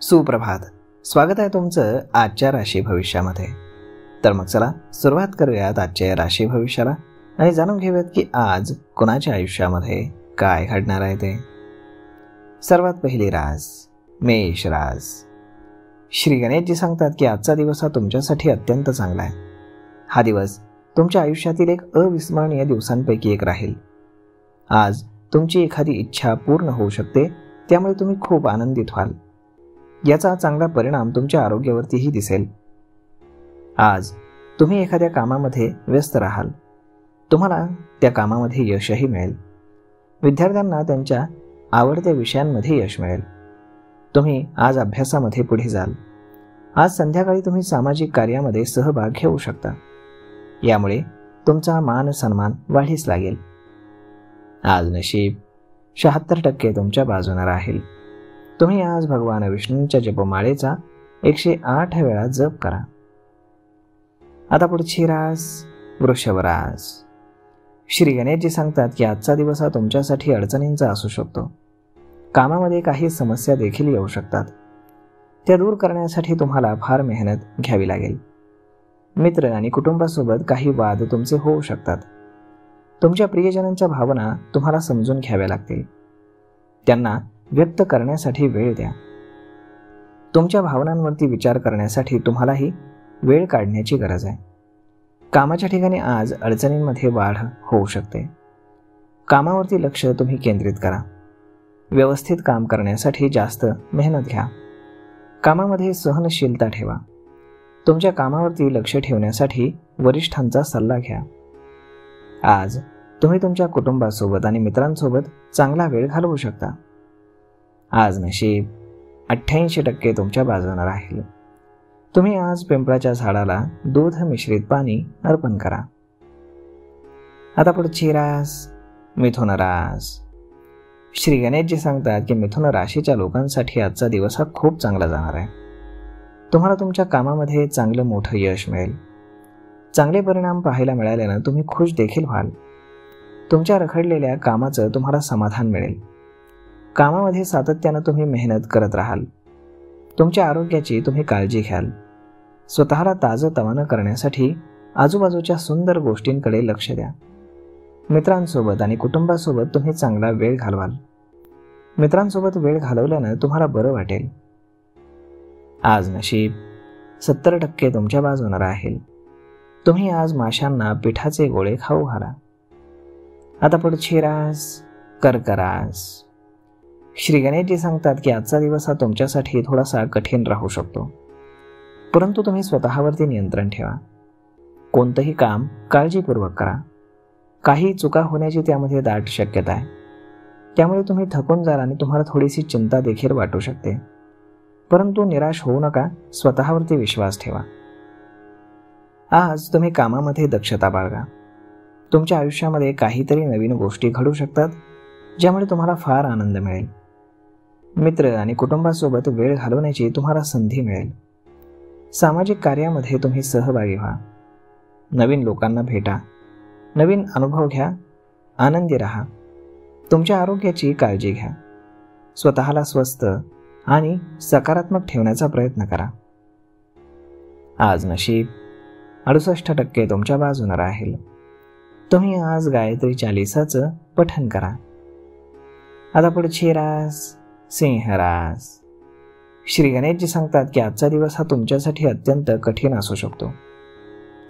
सुप्रभात. स्वागत आहे तुमचं आजच्या राशी भविष्यामध्ये. तर मग चला सुरुवात करूयात आजच्या राशी भविष्याला आणि जाणून घेऊयात की आज कोणाच्या आयुष्यामध्ये काय घडणार आहे ते. सर्वात पहिली रास मेष रास. श्री गणेशजी सांगतात की आजचा दिवस हा तुमच्यासाठी अत्यंत चांगला आहे. हा दिवस तुमच्या आयुष्यातील एक अविस्मरणीय दिवसांपैकी एक राहील. आज तुमची एखादी इच्छा पूर्ण होऊ शकते, त्यामुळे तुम्ही खूप आनंदित व्हाल. याचा चांगला परिणाम तुमच्या आरोग्यावरतीही दिसेल. आज तुम्ही एखाद्या कामामध्ये व्यस्त राहाल. तुम्हाला त्या कामामध्ये यशही मिळेल. विद्यार्थ्यांना त्यांच्या आवडत्या विषयांमध्ये यश मिळेल. तुम्ही आज अभ्यासामध्ये पुढे जाल. आज संध्याकाळी तुम्ही सामाजिक कार्यामध्ये सहभाग घेऊ शकता. यामुळे तुमचा मान सन्मान वाढीस लागेल. आज नशीब 76% तुमच्या बाजूने राहील. तुम्ही आज भगवान विष्णूंच्या जपमाळेचा 108 वेळा जप करा. आता पुढची रास वृषभ रास. श्री गणेशजी सांगतात की आजचा दिवस हा तुमच्यासाठी अडचणींचा असू शकतो. कामामध्ये काही समस्या देखील येऊ शकतात. त्या दूर करण्यासाठी तुम्हाला फार मेहनत घ्यावी लागेल. मित्र आणि कुटुंबासोबत काही वाद तुमचे होऊ शकतात. तुमच्या प्रियजनांच्या भावना तुम्हाला समजून घ्याव्या लागतील. त्यांना व्यक्त करण्यासाठी वेळ द्या. तुमच्या भावनांवरती विचार करण्यासाठी तुम्हालाही वेळ काढण्याची गरज आहे. कामाच्या ठिकाणी आज अडचणींमध्ये वाढ होऊ शकते. कामावरती लक्ष तुम्ही केंद्रित करा. व्यवस्थित काम करण्यासाठी जास्त मेहनत घ्या. कामामध्ये सहनशीलता ठेवा. तुमच्या कामावरती लक्ष ठेवण्यासाठी वरिष्ठांचा सल्ला घ्या. आज तुम्ही तुमच्या कुटुंबासोबत आणि मित्रांसोबत चांगला वेळ घालवू शकता. आज नशीब 88% तुमच्या बाजूने राहील. तुम्ही आज पिंपळाच्या झाडाला दूध मिश्रित पाणी अर्पण करा. आता पुढची रास मिथुन रास. श्री गणेशजी सांगतात की मिथुन राशीच्या लोकांसाठी आजचा दिवस हा खूप चांगला जाणार आहे. तुम्हाला तुमच्या कामामध्ये चांगलं मोठं यश मिळेल. चांगले परिणाम पाहायला मिळाल्यानं तुम्ही खुश देखील व्हाल. तुमच्या रखडलेल्या कामाचं तुम्हाला समाधान मिळेल. कामामध्ये सातत्यानं तुम्ही मेहनत करत राहाल. तुमच्या आरोग्याची तुम्ही काळजी घ्याल. स्वतःला ताजंतवानं करण्यासाठी आजूबाजूच्या सुंदर गोष्टींकडे लक्ष द्या. मित्रांसोबत आणि कुटुंबासोबत तुम्ही चांगला वेळ घालवाल. मित्रांसोबत वेळ घालवल्यानं तुम्हाला बरं वाटेल. आज नशीब 70% तुमच्या बाजूने राहील. तुम्ही आज माशांना पिठाचे गोळे खाऊ घाला. आता पुढची रास कर्क रास. श्री गणेशजी सांगतात की आजचा दिवस हा तुमच्यासाठी थोडासा कठीण राहू शकतो, परंतु तुम्ही स्वतःवरती नियंत्रण ठेवा. कोणतंही काम काळजीपूर्वक करा. काही चुका होण्याची त्यामध्ये दाट शक्यता आहे. त्यामुळे तुम्ही थकून जाल आणि तुम्हाला थोडीशी चिंता देखील वाटू शकते, परंतु निराश होऊ नका. स्वतःवरती विश्वास ठेवा. आज तुम्ही कामामध्ये दक्षता बाळगा. तुमच्या आयुष्यामध्ये काहीतरी नवीन गोष्टी घडू शकतात, ज्यामुळे तुम्हाला फार आनंद मिळेल. मित्र आणि कुटुंबासोबत वेळ घालवण्याची तुम्हाला संधी मिळेल. सामाजिक कार्यामध्ये तुम्ही सहभागी व्हा. नवीन लोकांना भेटा. नवीन अनुभव घ्या. आनंदी राहा. तुमच्या आरोग्याची काळजी घ्या. स्वतःला स्वस्थ आणि सकारात्मक ठेवण्याचा प्रयत्न करा. आज नशीब 68% तुमच्या बाजूने राहील. तुम्ही आज गायत्री चालीसाचं पठण करा. आता पुढची रास सिंह रास. श्री गणेशजी सांगतात की आजचा दिवस हा तुमच्यासाठी अत्यंत कठीण असू शकतो.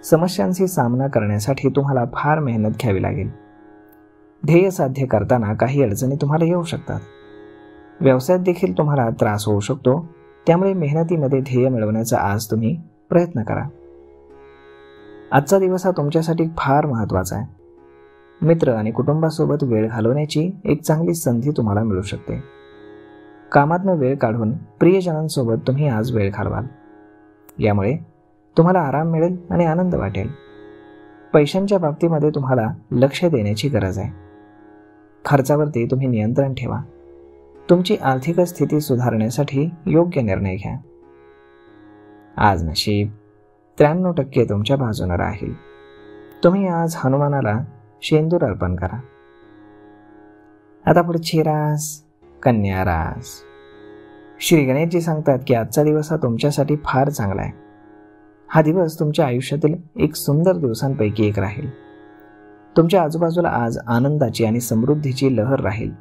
समस्यांशी सामना करण्यासाठी तुम्हाला फार मेहनत घ्यावी लागेल. ध्येय साध्य करताना काही अडचणी तुम्हाला येऊ शकतात. व्यवसायात देखील तुम्हाला त्रास होऊ शकतो. त्यामुळे मेहनतीमध्ये ध्येय मिळवण्याचा आज तुम्ही प्रयत्न करा. आजचा दिवस हा तुमच्यासाठी फार महत्त्वाचा आहे. मित्र आणि कुटुंबासोबत वेळ घालवण्याची एक चांगली संधी तुम्हाला मिळू शकते. कामातनं वेळ काढून प्रियजनांसोबत तुम्ही आज वेळ घालवाल. यामुळे तुम्हाला आराम मिळेल आणि आनंद वाटेल. पैशांच्या बाबतीमध्ये तुम्हाला लक्ष देण्याची गरज आहे. खर्चावरती तुम्ही नियंत्रण ठेवा. तुमची आर्थिक स्थिती सुधारण्यासाठी योग्य निर्णय घ्या. आज नशीब 93% तुमच्या बाजूने राहील. तुम्ही आज हनुमानाला शेंदूर अर्पण करा. आता पुढची रास कन्या रास. श्री गणेशजी सांगतात की आजचा दिवस हा तुमच्यासाठी फार चांगला आहे. हा दिवस तुमच्या आयुष्यातील एक सुंदर दिवसांपैकी एक राहील. तुमच्या आजूबाजूला आज आनंदाची आणि समृद्धीची लहर राहील.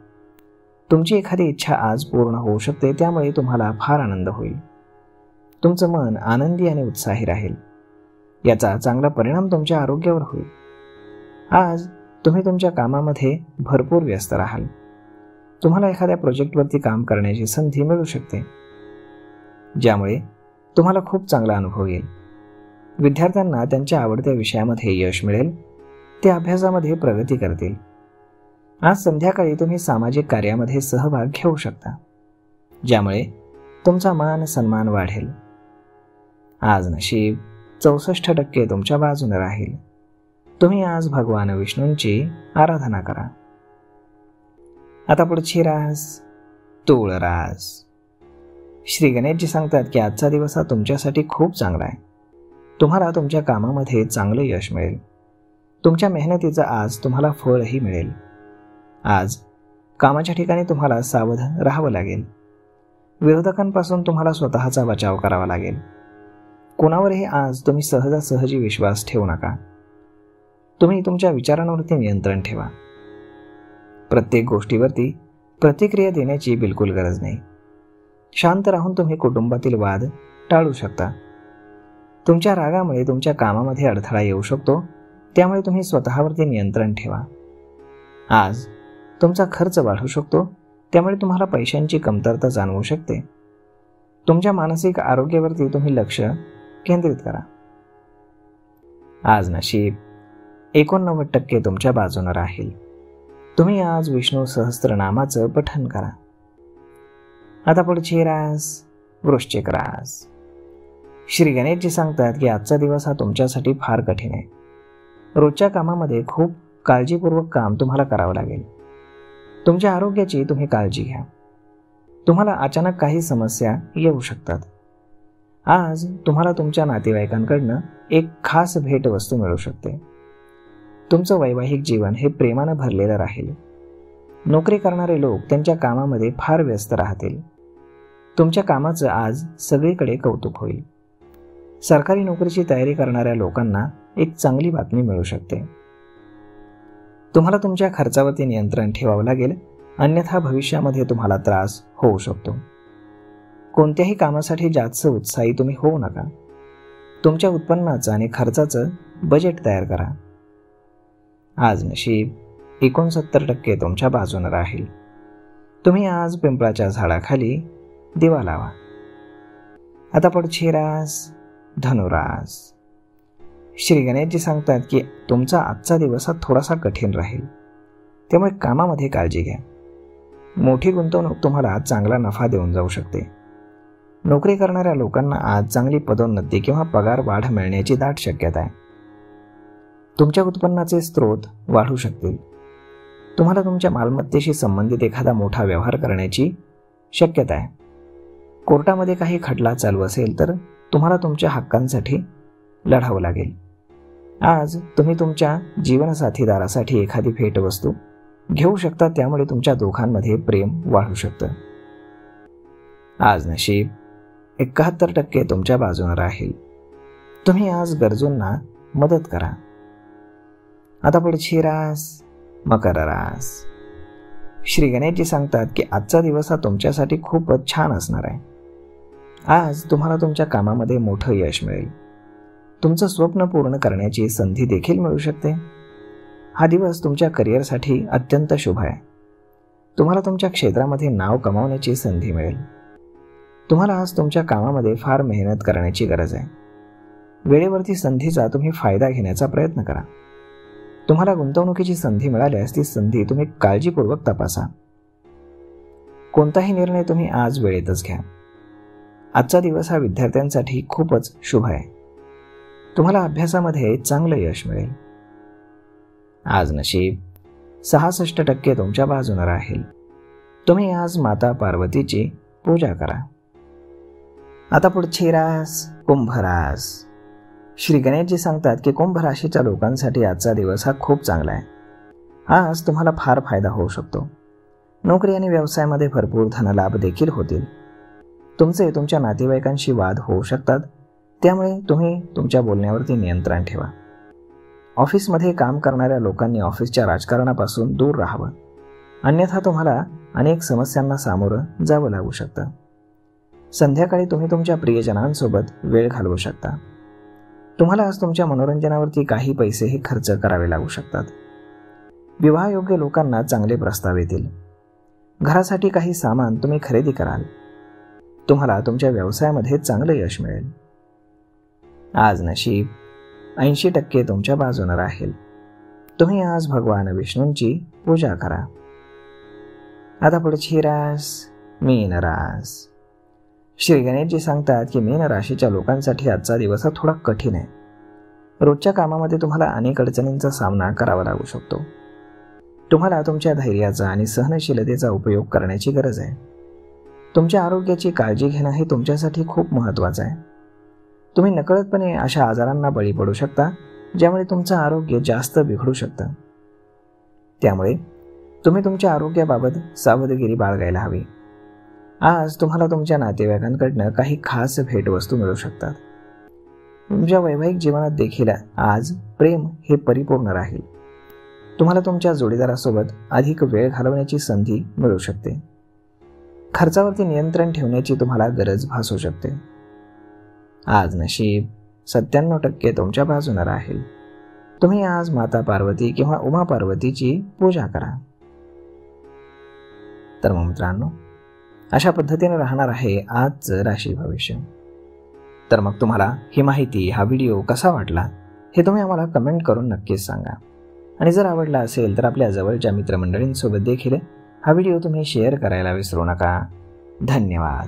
तुमची एखादी इच्छा आज पूर्ण होऊ शकते, त्यामुळे तुम्हाला फार आनंद होईल. तुमचं मन आनंदी आणि उत्साही राहील. याचा चांगला परिणाम तुमच्या आरोग्यावर होईल. आज तुम्ही तुमच्या कामामध्ये भरपूर व्यस्त राहाल. तुम्हाला एखाद्या प्रोजेक्टवरती काम करण्याची संधी मिळू शकते, ज्यामुळे तुम्हाला खूप चांगला अनुभव येईल. विद्यार्थ्यांना त्यांच्या आवडत्या विषयामध्ये यश मिळेल. ते अभ्यासामध्ये प्रगती करतील. आज संध्याकाळी तुम्ही सामाजिक कार्यामध्ये सहभाग घेऊ शकता, ज्यामुळे तुमचा मान सन्मान वाढेल. आज नशीब 64% तुमच्या बाजूने राहील. तुम्ही आज भगवान विष्णूंची आराधना करा. आता पुढची रास तुळ रास. श्री गणेशजी सांगतात की आजचा दिवस हा तुमच्यासाठी खूप चांगला आहे. तुम्हाला तुमच्या कामामध्ये चांगलं यश मिळेल. तुमच्या मेहनतीचं आज तुम्हाला फळही मिळेल. आज कामाच्या ठिकाणी तुम्हाला सावध राहावं लागेल. विरोधकांपासून तुम्हाला स्वतःचा बचाव करावा लागेल. कोणावरही आज तुम्ही सहजासहजी विश्वास ठेवू नका. तुम्ही तुमच्या विचारांवरती नियंत्रण ठेवा. प्रत्येक गोष्टीवरती प्रतिक्रिया देण्याची बिलकुल गरज नाही. शांत राहून तुम्ही कुटुंबातील वाद टाळू शकता. तुमच्या रागामुळे तुमच्या कामामध्ये अडथळा येऊ शकतो, त्यामुळे तुम्ही स्वतःवरती नियंत्रण ठेवा. आज तुमचा खर्च वाढू शकतो, त्यामुळे तुम्हाला पैशांची कमतरता जाणवू शकते. तुमच्या मानसिक आरोग्यावरती तुम्ही लक्ष केंद्रित करा. आज नशीब 89% तुमच्या बाजूने राहील. तुम्ही आज विष्णू सहस्त्रनामाचं पठण करा. आता पुढची रास वृश्चिक रास. श्री गणेशजी सांगतात की आजचा दिवस हा तुमच्यासाठी फार कठीण आहे. रोजच्या कामामध्ये खूप काळजीपूर्वक काम तुम्हाला करावं लागेल. तुमच्या आरोग्याची तुम्ही काळजी घ्या. तुम्हाला अचानक काही समस्या येऊ शकतात. आज तुम्हाला तुमच्या नातेवाईकांकडनं एक खास भेटवस्तू मिळू शकते. तुमचं वैवाहिक जीवन हे प्रेमानं भरलेलं राहील. नोकरी करणारे लोक त्यांच्या कामामध्ये फार व्यस्त राहतील. तुमच्या कामाचं आज सगळीकडे कौतुक होईल. सरकारी नोकरीची तयारी करणाऱ्या लोकांना एक चांगली बातमी मिळू शकते. तुम्हाला तुमच्या खर्चावरती नियंत्रण ठेवावं लागेल, अन्यथा भविष्यामध्ये तुम्हाला त्रास होऊ शकतो. कोणत्याही कामासाठी जास्त उत्साही तुम्ही होऊ नका. तुमच्या उत्पन्नाचं आणि खर्चाचं बजेट तयार करा. आज नशीब 69% तुमच्या बाजूने राहील. तुम्ही आज पिंपळाच्या झाडाखाली दिवा लावा. आता पुढची रास धनुरास. श्री गणेशजी सांगतात की तुमचा आजचा दिवस हा थोडासा कठीण राहील, त्यामुळे कामामध्ये काळजी घ्या. मोठी गुंतवणूक तुम्हाला चांगला नफा देऊन जाऊ शकते. नोकरी करणाऱ्या लोकांना आज चांगली पदोन्नती किंवा पगार वाढ मिळण्याची दाट शक्यता आहे. तुमच्या उत्पन्नाचे स्रोत वाढू शकतील. तुम्हाला तुमच्या मालमत्तेशी संबंधित एखादा मोठा व्यवहार करण्याची शक्यता आहे. कोर्टामध्ये काही खटला चालू असेल तर तुम्हाला तुमच्या हक्कांसाठी लढावं लागेल. आज तुम्ही तुमच्या जीवनसाथीदारासाठी एखादी भेटवस्तू घेऊ शकता, त्यामुळे तुमच्या दोघांमध्ये प्रेम वाढू शकतं. आज नशीब 71% तुमच्या बाजूने राहील. तुम्ही आज गरजूंना मदत करा. आता पुढची रास मकर रास. श्री गणेशजी सांगतात की आजचा दिवस हा तुमच्यासाठी खूपच छान असणार आहे. आज तुम्हाला तुमच्या कामामध्ये मोठं यश मिळेल. तुमचं स्वप्न पूर्ण करण्याची संधी देखील मिळू शकते. हा दिवस तुमच्या करिअरसाठी अत्यंत शुभ आहे. तुम्हाला तुमच्या क्षेत्रामध्ये नाव कमावण्याची संधी मिळेल. तुम्हाला आज तुमच्या कामामध्ये फार मेहनत करण्याची गरज आहे. वेळेवरती संधीचा तुम्ही फायदा घेण्याचा प्रयत्न करा. तुम्हाला गुंतवणुकीची संधी मिळाल्यास ती संधी तुम्ही काळजीपूर्वक तपासा. कोणताही निर्णय तुम्ही आज वेळेतच घ्या. आजचा दिवस हा विद्यार्थ्यांसाठी खूपच शुभ आहे. तुम्हाला अभ्यासामध्ये चांगलं यश मिळेल. आज नशीब 66% तुमच्या बाजूने राहील. तुम्ही आज माता पार्वतीची पूजा करा. आता पुढची रास कुंभ रास. श्री गणेशजी सांगतात की कुंभ राशीच्या लोकांसाठी आजचा दिवस हा खूप चांगला आहे. आज तुम्हाला फार फायदा होऊ शकतो. नोकरी आणि व्यवसायामध्ये भरपूर धनलाभ देखील होतील. तुमचे तुमच्या नातेवाईकांशी वाद होऊ शकतात, त्यामुळे तुम्ही तुमच्या बोलण्यावरती नियंत्रण ठेवा. ऑफिसमध्ये काम करणाऱ्या लोकांनी ऑफिसच्या राजकारणापासून दूर राहावं, अन्यथा तुम्हाला अनेक समस्यांना सामोरं जावं लागू शकतं. संध्याकाळी तुम्ही तुमच्या प्रियजनांसोबत वेळ घालवू शकता. तुम्हाला आज तुमच्या मनोरंजनावरती काही पैसेही खर्च करावे लागू शकतात. विवाहयोग्य लोकांना चांगले प्रस्ताव येतील. घरासाठी काही सामान तुम्ही खरेदी कराल. तुम्हाला तुमच्या व्यवसायामध्ये चांगलं यश मिळेल. आज नशीब 80% तुमच्या बाजूने राहील. तुम्ही आज भगवान विष्णूंची पूजा करा. आता पुढची रास मीन रास. श्री गणेशजी सांगतात की मीन राशीच्या लोकांसाठी आजचा दिवस हा थोडा कठीण आहे. रोजच्या कामामध्ये तुम्हाला अनेक अडचणींचा सामना करावा लागू शकतो. तुम्हाला तुमच्या धैर्याचा आणि सहनशीलतेचा उपयोग करण्याची गरज आहे. तुमच्या आरोग्याची काळजी घेणं हे तुमच्यासाठी खूप महत्त्वाचं आहे. तुम्ही नकळतपणे अशा आजारांना बळी पडू शकता ज्यामुळे तुमचं आरोग्य जास्त बिघडू शकतं. त्यामुळे तुम्ही तुमच्या आरोग्याबाबत सावधगिरी बाळगायला हवी. आज तुम्हाला तुमच्या नातेवाईकांकडनं काही खास भेटवस्तू मिळू शकतात. तुमच्या वैवाहिक जीवनात देखील आज प्रेम हे परिपूर्ण राहील. तुम्हाला तुमच्या जोडीदारासोबत अधिक वेळ घालवण्याची संधी मिळू शकते. खर्चावरती नियंत्रण ठेवण्याची तुम्हाला गरज भासू शकते. आज नशीब 97% तुमच्या बाजूने राहील. तुम्ही आज माता पार्वती किंवा उमा पार्वतीची पूजा करा. तर मग मित्रांनो, अशा पद्धतीने राहणार आहे आजचं राशी भविष्य. तर मग तुम्हाला ही माहिती, हा व्हिडिओ कसा वाटला हे तुम्ही आम्हाला कमेंट करून नक्कीच सांगा. आणि जर आवडला असेल तर आपल्या जवळच्या मित्रमंडळींसोबत देखील हा व्हिडिओ तुम्ही शेअर करायला विसरू नका. धन्यवाद.